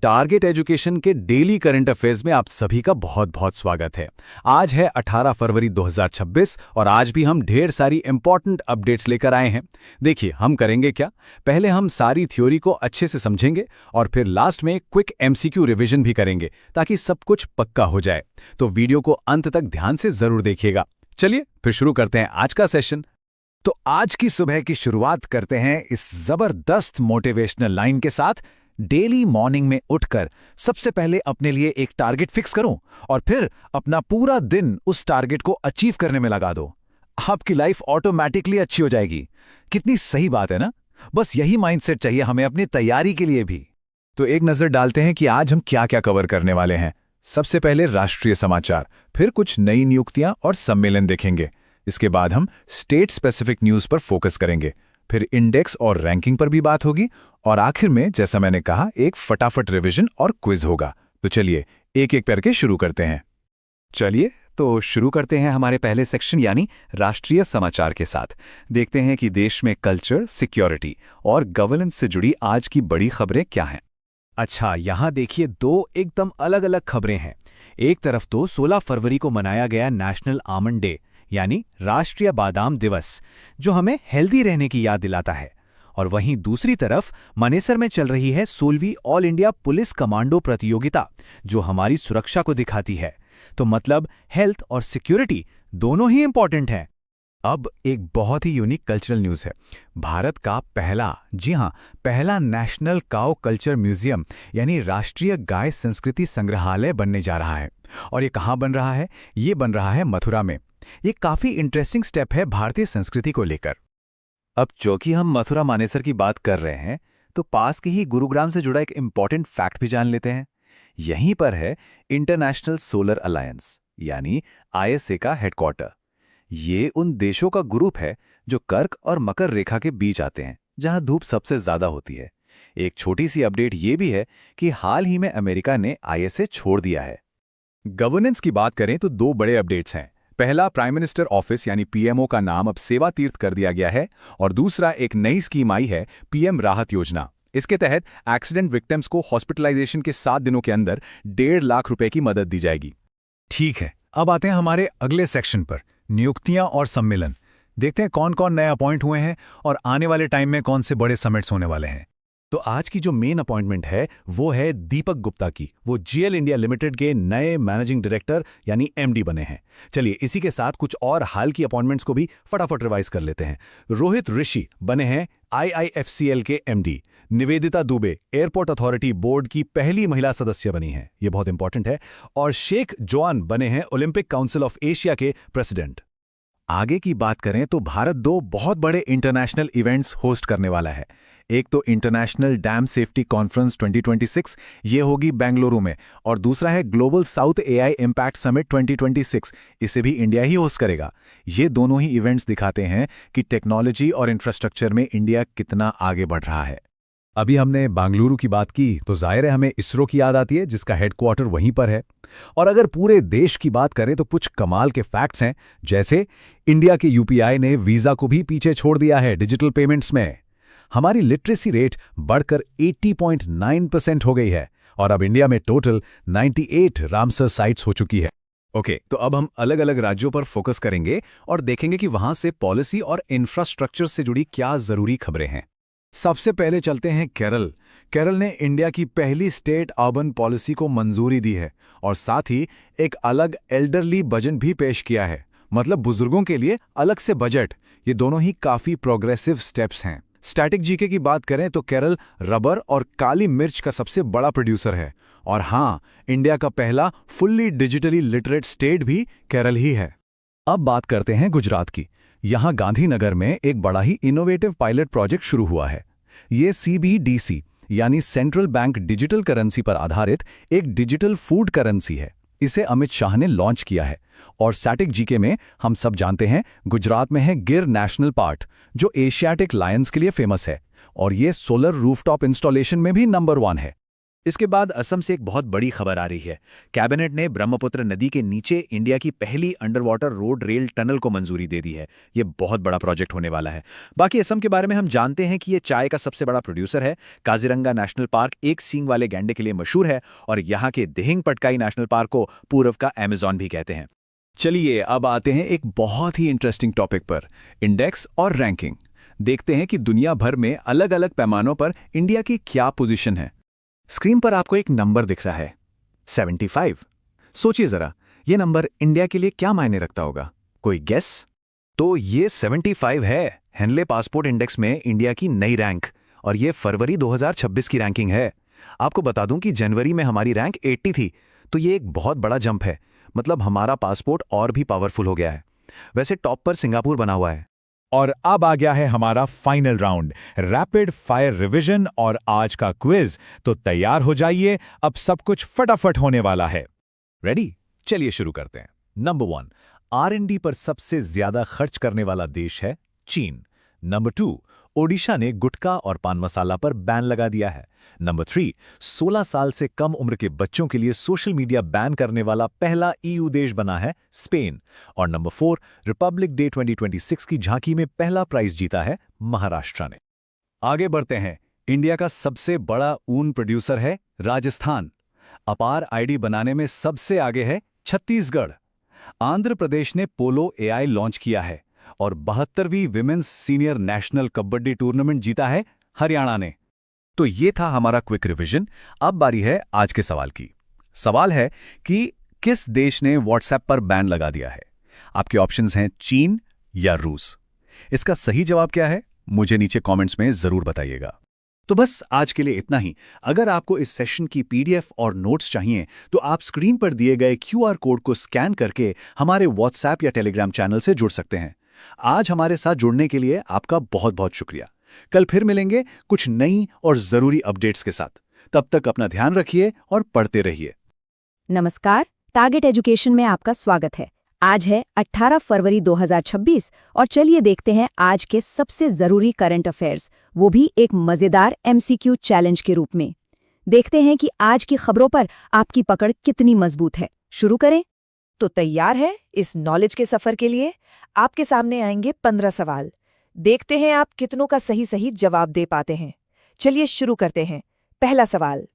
Target education के daily current affairs में आप सभी का बहुत बहुत स्वागत है। आज है 18 फरवरी 2026 और आज भी हम ढेर सारी इंपॉर्टेंट अपडेट्स लेकर आए हैं। देखिए हम करेंगे क्या, पहले हम सारी थ्योरी को अच्छे से समझेंगे और फिर लास्ट में क्विक एमसीक्यू रिवीजन भी करेंगे ताकि सब कुछ पक्का हो जाए। तो वीडियो को अंत तक ध्यान से जरूर देखिएगा। चलिए फिर शुरू करते हैं आज का सेशन। तो आज की सुबह की शुरुआत करते हैं इस जबरदस्त मोटिवेशनल लाइन के साथ। डेली मॉर्निंग में उठकर सबसे पहले अपने लिए एक टारगेट फिक्स करो और फिर अपना पूरा दिन उस टारगेट को अचीव करने में लगा दो। आपकी लाइफ ऑटोमैटिकली अच्छी हो जाएगी। कितनी सही बात है ना। बस यही माइंडसेट चाहिए हमें अपनी तैयारी के लिए भी। तो एक नजर डालते हैं कि आज हम क्या क्या कवर करने वाले हैं। सबसे पहले राष्ट्रीय समाचार, फिर कुछ नई नियुक्तियां और सम्मेलन देखेंगे। इसके बाद हम स्टेट स्पेसिफिक न्यूज पर फोकस करेंगे, फिर इंडेक्स और रैंकिंग पर भी बात होगी और आखिर में जैसा मैंने कहा एक फटाफट रिवीजन और क्विज होगा। तो चलिए एक एक करके शुरू करते हैं। चलिए तो शुरू करते हैं हमारे पहले सेक्शन यानी राष्ट्रीय समाचार के साथ। देखते हैं कि देश में कल्चर, सिक्योरिटी और गवर्नेंस से जुड़ी आज की बड़ी खबरें क्या हैं। अच्छा, यहाँ देखिए दो एकदम अलग अलग खबरें हैं। एक तरफ तो 16 फरवरी को मनाया गया नेशनल आमंड डे यानी राष्ट्रीय बादाम दिवस, जो हमें हेल्दी रहने की याद दिलाता है, और वहीं दूसरी तरफ मनेसर में चल रही है 16वीं ऑल इंडिया पुलिस कमांडो प्रतियोगिता, जो हमारी सुरक्षा को दिखाती है। तो मतलब हेल्थ और सिक्योरिटी दोनों ही इंपॉर्टेंट हैं। अब एक बहुत ही यूनिक कल्चरल न्यूज़ है। भारत का पहला, जी हां, पहला नेशनल काउ कल्चर म्यूजियम यानी राष्ट्रीय गाय संस्कृति संग्रहालय बनने जा रहा है। और ये कहाँ बन रहा है? ये बन रहा है मथुरा में। ये काफी इंटरेस्टिंग स्टेप है भारतीय संस्कृति को लेकर। अब चूंकि हम मथुरा मानेसर की बात कर रहे हैं तो पास के ही गुरुग्राम से जुड़ा एक इंपॉर्टेंट फैक्ट भी जान लेते हैं। यहीं पर है इंटरनेशनल सोलर अलायंस यानी आईएसए का हेडक्वार्टर। ये उन देशों का ग्रुप है जो कर्क और मकर रेखा के बीच आते हैं, जहां धूप सबसे ज्यादा होती है। एक छोटी सी अपडेट ये भी है कि हाल ही में अमेरिका ने आईएसए छोड़ दिया है। गवर्नेंस की बात करें तो दो बड़े अपडेट्स हैं। पहला, प्राइम मिनिस्टर ऑफिस यानी पीएमओ का नाम अब सेवा तीर्थ कर दिया गया है, और दूसरा एक नई स्कीम आई है, पीएम राहत योजना। इसके तहत एक्सीडेंट विक्टिम्स को हॉस्पिटलाइजेशन के 7 दिनों के अंदर 1.5 लाख रुपए की मदद दी जाएगी। ठीक है, अब आते हैं हमारे अगले सेक्शन पर, नियुक्तियां और सम्मेलन। देखते हैं कौन कौन नए अपॉइंट हुए हैं और आने वाले टाइम में कौन से बड़े समिट्स होने वाले हैं। तो आज की जो मेन अपॉइंटमेंट है वो है दीपक गुप्ता की। वो जीएल इंडिया लिमिटेड के नए मैनेजिंग डायरेक्टर यानी एमडी बने हैं। चलिए इसी के साथ कुछ और हाल की अपॉइंटमेंट्स को भी फटाफट रिवाइज कर लेते हैं। रोहित ऋषि बने हैं आईआईएफसीएल के MD. Nivedita Dubey airport authority board की पहली महिला सदस्य बनी हैं, ये बहुत इंपॉर्टेंट है। और शेख जोआन बने हैं ओलंपिक काउंसिल ऑफ एशिया के प्रेसिडेंट। आगे की बात करें तो भारत 2 बहुत बड़े इंटरनेशनल इवेंट्स होस्ट करने वाला है। एक तो इंटरनेशनल डैम सेफ्टी कॉन्फ्रेंस 2026, ये होगी बेंगलुरु में, और दूसरा है global south AI impact summit 2026, इसे भी इंडिया ही होस्ट करेगा। ये दोनों ही इवेंट्स दिखाते हैं कि टेक्नोलॉजी और इंफ्रास्ट्रक्चर में इंडिया कितना आगे बढ़ रहा है। अभी हमने बेंगलुरु की बात की तो जाहिर है हमें इसरो की याद आती है, जिसका हेडक्वार्टर वहीं पर है। और अगर पूरे देश की बात करें तो कुछ कमाल के फैक्ट्स हैं, जैसे इंडिया के यूपीआई ने वीजा को भी पीछे छोड़ दिया है डिजिटल पेमेंट्स में। हमारी लिटरेसी रेट बढ़कर 80.9% हो गई है, और अब इंडिया में टोटल 98 रामसर साइट्स हो चुकी है। ओके, तो अब हम अलग अलग राज्यों पर फोकस करेंगे और देखेंगे कि वहां से पॉलिसी और इंफ्रास्ट्रक्चर से जुड़ी क्या जरूरी खबरें हैं। सबसे पहले चलते हैं केरल। केरल ने इंडिया की पहली स्टेट अर्बन पॉलिसी को मंजूरी दी है और साथ ही एक अलग एल्डरली बजट भी पेश किया है, मतलब बुजुर्गों के लिए अलग से बजट। ये दोनों ही काफी प्रोग्रेसिव स्टेप्स हैं। स्टैटिक जीके की बात करें तो केरल रबर और काली मिर्च का सबसे बड़ा प्रोड्यूसर है, और हाँ, इंडिया का पहला फुल्ली डिजिटली लिटरेट स्टेट भी केरल ही है। अब बात करते हैं गुजरात की। यहाँ गांधीनगर में एक बड़ा ही इनोवेटिव पायलट प्रोजेक्ट शुरू हुआ है। ये सीबीडीसी यानी सेंट्रल बैंक डिजिटल करेंसी पर आधारित एक डिजिटल फूड करेंसी है। इसे अमित शाह ने लॉन्च किया है। और स्टैटिक जीके में हम सब जानते हैं गुजरात में है गिर नेशनल पार्क, जो एशियाटिक लायंस के लिए फेमस है, और ये सोलर रूफटॉप इंस्टॉलेशन में भी नंबर 1 है। इसके बाद असम से एक बहुत बड़ी खबर आ रही है। कैबिनेट ने ब्रह्मपुत्र नदी के नीचे इंडिया की पहली under water road rail tunnel को मंजूरी दे दी है। ये बहुत बड़ा प्रोजेक्ट होने वाला है। बाकी असम के बारे में हम जानते हैं कि ये चाय का सबसे बड़ा प्रोड्यूसर है। काजीरंगा नेशनल पार्क एक सींग वाले गैंडे के लिए मशहूर है और यहाँ के दिहिंग पटकाई नेशनल पार्क को पूर्व का अमेजॉन भी कहते हैं। चलिए अब आते हैं एक बहुत ही इंटरेस्टिंग टॉपिक पर, इंडेक्स और रैंकिंग। देखते हैं कि दुनिया भर में अलग अलग पैमानों पर इंडिया की क्या पोजीशन है। स्क्रीन पर आपको एक नंबर दिख रहा है, 75। सोचिए जरा, ये नंबर इंडिया के लिए क्या मायने रखता होगा? कोई गेस? तो ये 75 है हेनले पासपोर्ट इंडेक्स में इंडिया की नई रैंक, और ये फरवरी 2026 की रैंकिंग है। आपको बता दूं कि जनवरी में हमारी रैंक 80 थी, तो ये एक बहुत बड़ा जंप है। मतलब हमारा पासपोर्ट और भी पावरफुल हो गया है। वैसे टॉप पर सिंगापुर बना हुआ है। और अब आ गया है हमारा final round, rapid fire revision और आज का क्विज। तो तैयार हो जाइए, अब सब कुछ फटाफट होने वाला है। रेडी? चलिए शुरू करते हैं। नंबर 1, R&D पर सबसे ज्यादा खर्च करने वाला देश है चीन। नंबर 2, ओडिशा ने गुटखा और पान मसाला पर बैन लगा दिया है। नंबर 3, 16 साल से कम उम्र के बच्चों के लिए सोशल मीडिया बैन करने वाला पहला EU देश बना है स्पेन। और नंबर 4, रिपब्लिक डे 2026 की झांकी में पहला प्राइज जीता है महाराष्ट्र ने। आगे बढ़ते हैं। इंडिया का सबसे बड़ा ऊन प्रोड्यूसर है राजस्थान। अपार आईडी बनाने में सबसे आगे है छत्तीसगढ़। आंध्र प्रदेश ने पोलो AI लॉन्च किया है और 72वीं women's senior national kabaddi tournament जीता है हरियाणा ने। तो ये था हमारा क्विक रिवीजन। अब बारी है आज के सवाल की। सवाल है कि किस देश ने व्हाट्सएप पर बैन लगा दिया है? आपके ऑप्शंस हैं चीन या रूस। इसका सही जवाब क्या है, मुझे नीचे कमेंट्स में जरूर बताइएगा। तो बस आज के लिए इतना ही। अगर आपको इस सेशन की PDF और नोट्स चाहिए तो आप स्क्रीन पर दिए गए QR कोड को स्कैन करके हमारे व्हाट्सएप या टेलीग्राम चैनल से जुड़ सकते हैं। आज हमारे साथ जुड़ने के लिए आपका बहुत बहुत शुक्रिया। कल फिर मिलेंगे कुछ नई और जरूरी अपडेट्स के साथ। तब तक अपना ध्यान रखिए और पढ़ते रहिए। नमस्कार, टारगेट एजुकेशन में आपका स्वागत है। आज है 18 फरवरी 2026 और चलिए देखते हैं आज के सबसे जरूरी करंट अफेयर्स, वो भी एक मजेदार MCQ चैलेंज के रूप में। देखते हैं कि आज की खबरों पर आपकी पकड़ कितनी मजबूत है। शुरू करें? तो तैयार है इस नॉलेज के सफर के लिए? आपके सामने आएंगे 15 सवाल। देखते हैं आप कितनों का सही सही जवाब दे पाते हैं। चलिए शुरू करते हैं। पहला सवाल।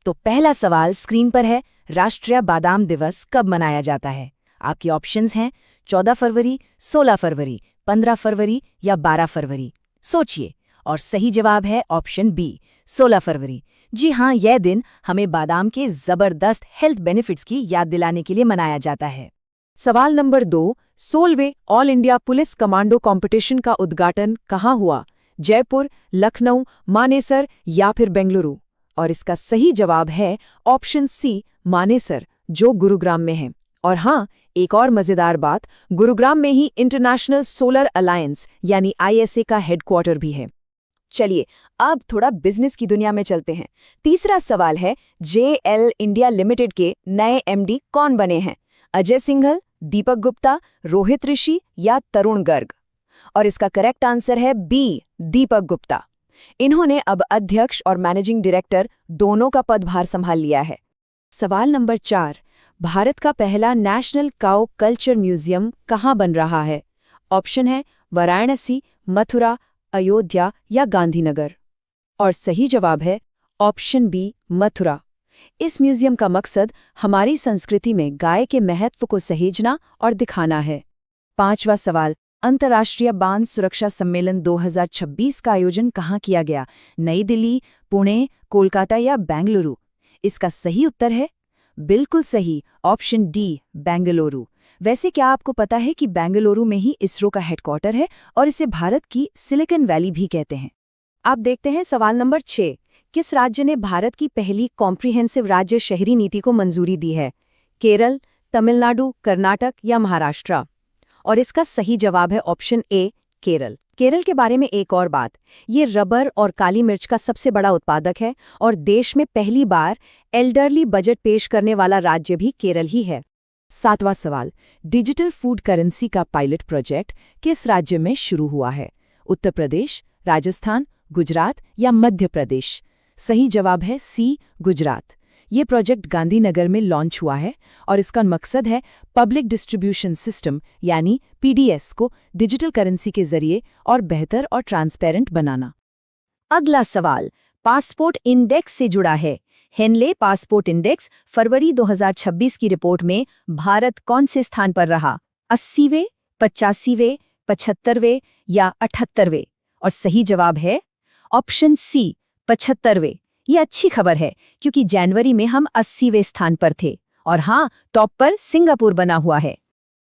तो पहला सवाल स्क्रीन पर है, राष्ट्रीय बादाम दिवस कब मनाया जाता है? आपके ऑप्शंस हैं 14 फरवरी, 16 फरवरी, 15 फरवरी या 12 फरवरी। सोचिए, और सही जवाब है ऑप्शन बी, 16 फरवरी। जी हाँ, यह दिन हमें बादाम के जबरदस्त हेल्थ बेनिफिट्स की याद दिलाने के लिए मनाया जाता है। सवाल नंबर 2, 16वें all India police commando competition का उद्घाटन कहाँ हुआ? जयपुर, लखनऊ, मानेसर या फिर बेंगलुरु? और इसका सही जवाब है ऑप्शन सी, मानेसर, जो गुरुग्राम में है। और हाँ, एक और मजेदार बात, गुरुग्राम में ही इंटरनेशनल सोलर अलायंस यानी ISA का हेडक्वार्टर भी है। चलिए अब थोड़ा बिजनेस की दुनिया में चलते हैं। तीसरा सवाल है, JL इंडिया लिमिटेड के नए MD कौन बने हैं? अजय सिंघल, दीपक गुप्ता, रोहित ऋषि या तरुण गर्ग? और इसका करेक्ट आंसर है बी, दीपक गुप्ता। इन्होंने अब अध्यक्ष और मैनेजिंग डायरेक्टर दोनों का पदभार संभाल लिया है। सवाल नंबर 4, भारत का पहला नेशनल काउ कल्चर म्यूजियम कहाँ बन रहा है? ऑप्शन है वाराणसी, मथुरा, अयोध्या या गांधीनगर। और सही जवाब है ऑप्शन बी, मथुरा। इस म्यूजियम का मकसद हमारी संस्कृति में गाय के महत्व को सहेजना और दिखाना है। पांचवा सवाल, अंतर्राष्ट्रीय बांध सुरक्षा सम्मेलन 2026 का आयोजन कहाँ किया गया? नई दिल्ली, पुणे, कोलकाता या बेंगलुरु? इसका सही उत्तर है बिल्कुल सही, ऑप्शन डी, बेंगलुरु। वैसे क्या आपको पता है कि बेंगलुरु में ही इसरो का हेडक्वार्टर है और इसे भारत की सिलिकॉन वैली भी कहते हैं। अब देखते हैं सवाल नंबर 6, किस राज्य ने भारत की पहली कॉम्प्रिहेंसिव राज्य शहरी नीति को मंजूरी दी है? केरल, तमिलनाडु, कर्नाटक या महाराष्ट्र? और इसका सही जवाब है ऑप्शन ए, केरल। केरल के बारे में एक और बात, ये रबर और काली मिर्च का सबसे बड़ा उत्पादक है और देश में पहली बार एल्डरली बजट पेश करने वाला राज्य भी केरल ही है। 7वां सवाल, डिजिटल फूड करेंसी का पायलट प्रोजेक्ट किस राज्य में शुरू हुआ है? उत्तर प्रदेश, राजस्थान, गुजरात या मध्य प्रदेश? सही जवाब है सी, गुजरात। ये प्रोजेक्ट गांधीनगर में लॉन्च हुआ है और इसका मकसद है पब्लिक डिस्ट्रीब्यूशन सिस्टम यानी पीडीएस को डिजिटल करेंसी के जरिए और बेहतर और ट्रांसपेरेंट बनाना। अगला सवाल पासपोर्ट इंडेक्स से जुड़ा है। हेनले पासपोर्ट इंडेक्स फरवरी 2026 की रिपोर्ट में भारत कौन से स्थान पर रहा? 80वें, 85वें, 75वें या 78वें? और सही जवाब है ऑप्शन सी, 75वें। ये अच्छी खबर है क्योंकि जनवरी में हम 80वें स्थान पर थे और हाँ, टॉप पर सिंगापुर बना हुआ है।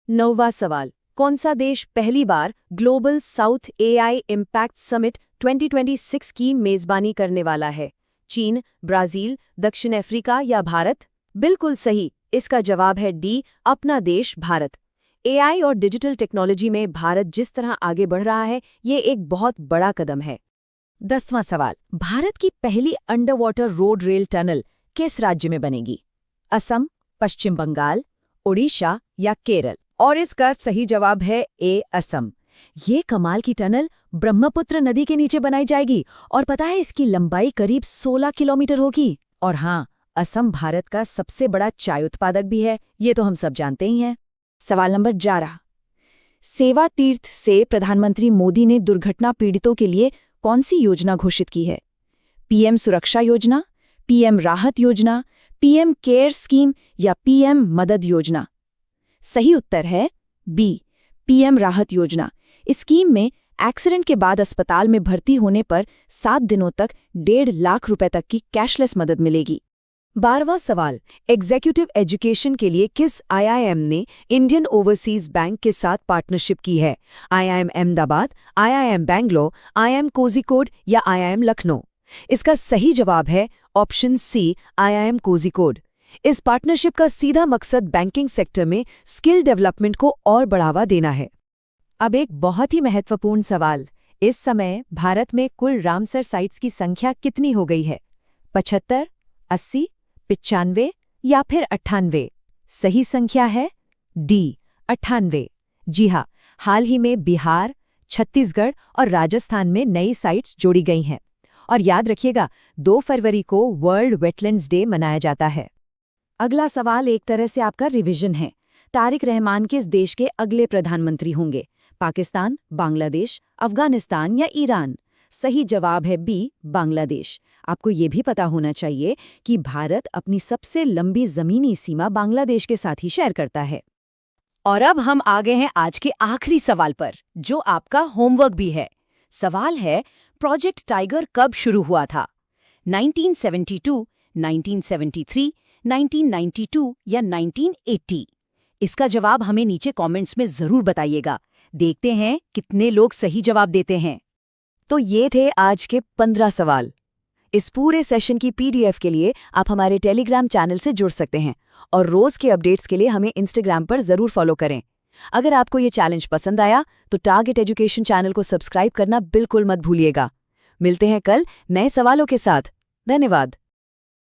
9वां सवाल कौन सा देश पहली बार global south AI impact summit 2026 की मेजबानी करने वाला है? चीन, ब्राजील, दक्षिण अफ्रीका या भारत? बिल्कुल सही, इसका जवाब है डी, अपना देश भारत। एआई और डिजिटल टेक्नोलॉजी में भारत जिस तरह आगे बढ़ रहा है, ये एक बहुत बड़ा कदम है। 10वां सवाल भारत की पहली under water road rail tunnel किस राज्य में बनेगी? असम, पश्चिम बंगाल, ओडिशा या केरल? और इसका सही जवाब है ए, असम। ये कमाल की टनल ब्रह्मपुत्र नदी के नीचे बनाई जाएगी और पता है इसकी लंबाई करीब 16 किलोमीटर होगी। और हाँ, असम भारत का सबसे बड़ा चाय उत्पादक भी है, ये तो हम सब जानते ही हैं। सवाल नंबर 11 सेवा तीर्थ से प्रधानमंत्री मोदी ने दुर्घटना पीड़ितों के लिए कौन सी योजना घोषित की है? पीएम सुरक्षा योजना, पीएम राहत योजना, पीएम केयर स्कीम या पीएम मदद योजना? सही उत्तर है बी, पीएम राहत योजना। इस स्कीम में एक्सीडेंट के बाद अस्पताल में भर्ती होने पर 7 दिनों तक 1.5 लाख रुपए तक की कैशलेस मदद मिलेगी। 12वां सवाल एग्जीक्यूटिव एजुकेशन के लिए किस आईआईएम ने इंडियन ओवरसीज बैंक के साथ पार्टनरशिप की है? IIM Ahmedabad, IIM Bangalore, IIM Kozhikode या आईआईएम लखनऊ? इसका सही जवाब है ऑप्शन सी, आईआईएम कोझिकोड। इस पार्टनरशिप का सीधा मकसद बैंकिंग सेक्टर में स्किल डेवलपमेंट को और बढ़ावा देना है। अब एक बहुत ही महत्वपूर्ण सवाल, इस समय भारत में कुल रामसर साइट्स की संख्या कितनी हो गई है? 75, 80, 95 या फिर 98? सही संख्या है डी, 98। जी हाँ, हाल ही में बिहार, छत्तीसगढ़ और राजस्थान में नई साइट्स जोड़ी गई हैं। और याद रखिएगा 2 फरवरी को वर्ल्ड वेटलैंड्स डे मनाया जाता है। अगला सवाल एक तरह से आपका रिवीजन है। तारिक रहमान किस देश के अगले प्रधानमंत्री होंगे? पाकिस्तान, बांग्लादेश, अफगानिस्तान या ईरान? सही जवाब है बी, बांग्लादेश। आपको ये भी पता होना चाहिए कि भारत अपनी सबसे लंबी जमीनी सीमा बांग्लादेश के साथ ही शेयर करता है। और अब हम आ गए हैं आज के आखिरी सवाल पर, जो आपका होमवर्क भी है। सवाल है प्रोजेक्ट टाइगर कब शुरू हुआ था? 1972, 1973, 1992 या 1980? इसका जवाब हमें नीचे कमेंट्स में जरूर बताइएगा। देखते हैं कितने लोग सही जवाब देते हैं। तो ये थे आज के 15 सवाल। इस पूरे सेशन की पीडीएफ के लिए आप हमारे टेलीग्राम चैनल से जुड़ सकते हैं और रोज के अपडेट्स के लिए हमें इंस्टाग्राम पर जरूर फॉलो करें। अगर आपको ये चैलेंज पसंद आया तो टारगेट एजुकेशन चैनल को सब्सक्राइब करना बिल्कुल मत भूलिएगा। मिलते हैं कल नए सवालों के साथ। धन्यवाद।